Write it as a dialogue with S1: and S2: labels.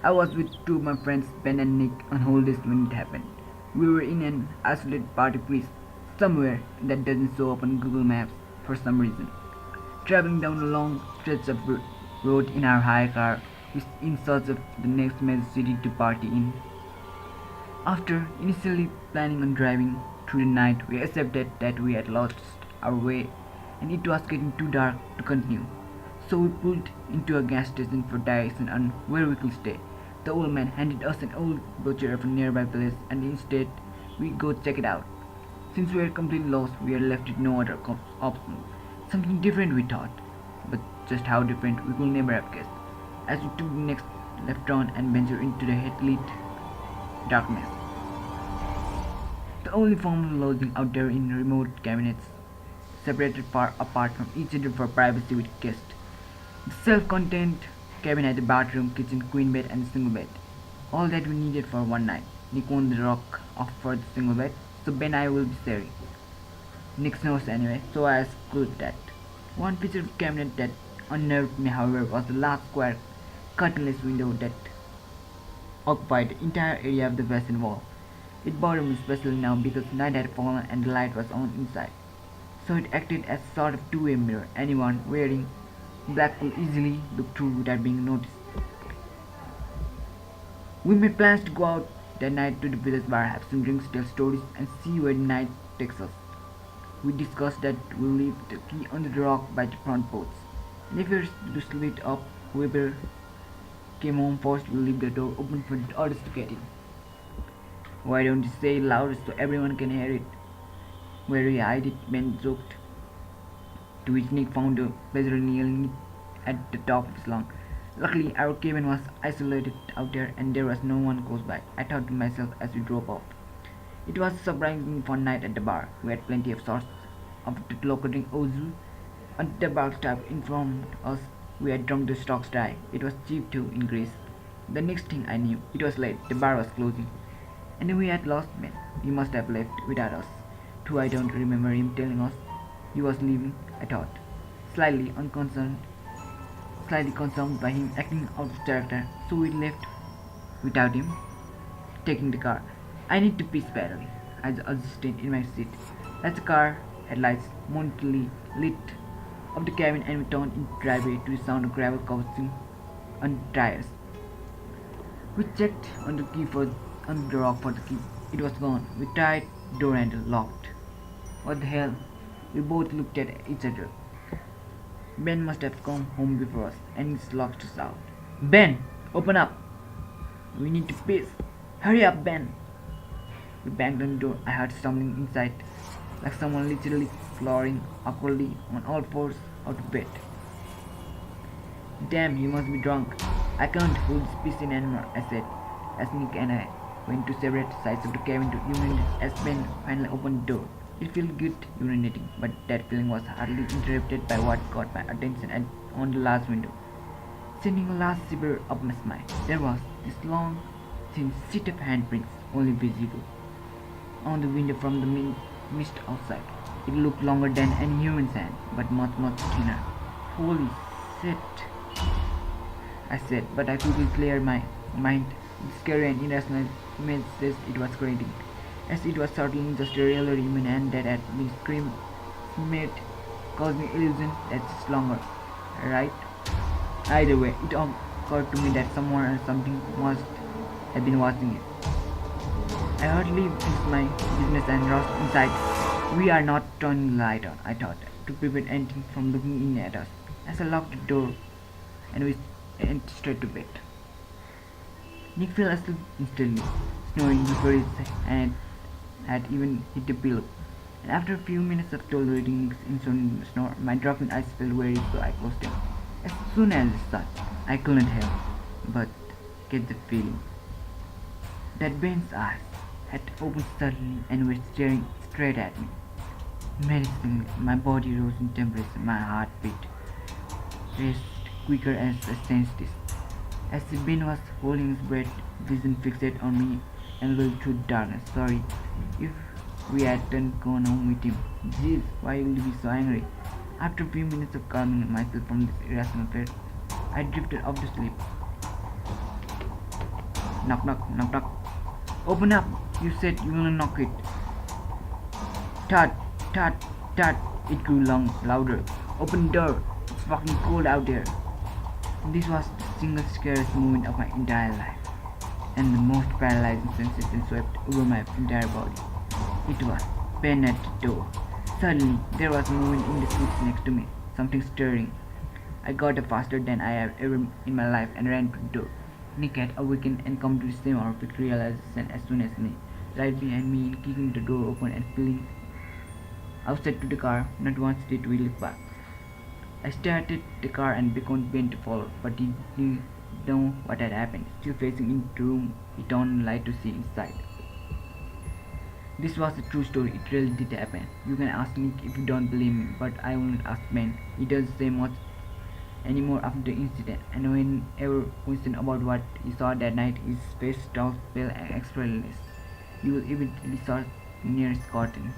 S1: I was with two of my friends, Ben and Nick, on holidays when it happened. We were in an isolated party place, somewhere that doesn't show up on Google Maps for some reason. Traveling down a long stretch of road in our hire car, in search of the next major city to party in. After initially planning on driving through the night, we accepted that we had lost our way and it was getting too dark to continue. So we pulled into a gas station for direction on where we could stay. The old man handed us an old brochure of a nearby place and instead we go check it out. Since we were completely lost, we were left with no other option. Something different we thought, but just how different we could never have guessed. As we took the next left turn and ventured into the heat-lit darkness. The only form of lodging out there in remote cabinets, separated far apart from each other for privacy with guests. The self-contained cabin had a bathroom, kitchen, queen bed, and a single bed. All that we needed for one night. Nick won the rock off for the single bed, so Ben and I will be sharing. Nick snores anyway, so I exclude that. One feature of the cabinet that unnerved me, however, was the large square curtainless window that occupied the entire area of the western wall. It bothered me especially now because night had fallen and the light was on inside. So it acted as a sort of two-way mirror. Anyone wearing black could easily look through without being noticed. We made plans to go out that night to the village bar, have some drinks, tell stories, and see where the night takes us. We discussed that we'll leave the key under the rock by the front porch. And if we were to split up, whoever came home first will leave the door open for the others to get in. Why don't you say it louder so everyone can hear it? Where we hide it, Ben joked. To which Nick found a pleasure kneeling at the top of his lung. Luckily, our cabin was isolated out there and there was no one close by, I thought to myself as we drove off. It was a surprisingly fun night at the bar. We had plenty of sorts of the local drink Ozu. And the bar staff informed us we had drunk the stocks dry. It was cheap too in Greece. The next thing I knew, it was late. The bar was closing. And we had lost Ben. He must have left without us. Too, I don't remember him telling us he was leaving, I thought. Slightly unconcerned, slightly concerned by him acting out of character, so we left without him, taking the car. I need to piss badly. I adjusted in my seat. As the car headlights momentarily lit up the cabin and we turned into the driveway to the sound of gravel coursing on the tires. We checked on the key for on the rock for the key. It was gone. We tried the door handle, locked. What the hell? We both looked at each other. Ben must have come home before us and he's locked us out. Ben, open up. We need to piss. Hurry up, Ben. We banged on the door. I heard stumbling inside, like someone literally flooring awkwardly on all fours out of bed. Damn, you must be drunk. I can't hold this piss in anymore, I said, as Nick and I went to separate sides of the cabin to urinate as Ben finally opened the door. It felt good urinating, but that feeling was hardly interrupted by what caught my attention on the large window, sending a last shiver up my spine. There was this long, thin sheet of handprints, only visible on the window from the mist outside. It looked longer than any human's hand, but much, much thinner. Holy shit, I said, but I quickly cleared my mind. The scary and irrational images it was creating, as it was certainly just a regular human hand that had been screamed, causing illusion that's longer, right? Either way, it occurred to me that someone or something must have been watching it. I hurriedly finished my business and rushed inside. We are not turning the light on, I thought, to prevent anything from looking in at us, as I locked the door and we went straight to bed. Nick fell asleep instantly, snoring before his hand had even hit the pillow. And after a few minutes of tolerating Nick's insane snore, my dropping eyes felt weary, so I closed them. As soon as it started, I couldn't help but get the feeling that Ben's eyes had opened suddenly and were staring straight at me. Menacingly, my body rose in temperature, my heartbeat raced quicker as I sensed this. As Ben was holding his breath, vision fixated on me and looked through the darkness. Sorry, if we hadn't gone home with him. Jeez, why will you be so angry? After a few minutes of calming myself from this irrational fear, I drifted off to sleep. Knock, knock, knock, knock. Open up! You said you will knock it. Tut, tut, tut. It grew louder. Open the door. It's fucking cold out there. This was the single scariest moment of my entire life, and the most paralyzing sensation swept over my entire body. It was pain at the door. Suddenly, there was movement in the seats next to me, something stirring. I got up faster than I have ever in my life and ran to the door. Nick had awakened and come to the same horrific realization as soon as me, right behind me, kicking the door open and peeling outside to the car. Not once did we look back. I started the car and beckoned Ben to follow, but he didn't know what had happened. Still facing into the room, he turned the light to see inside. This was a true story, it really did happen. You can ask Nick if you don't believe me, but I won't ask Ben. He doesn't say much anymore after the incident, and whenever questioned about what he saw that night, his face turns pale and expressionless. He will eventually start near his curtain.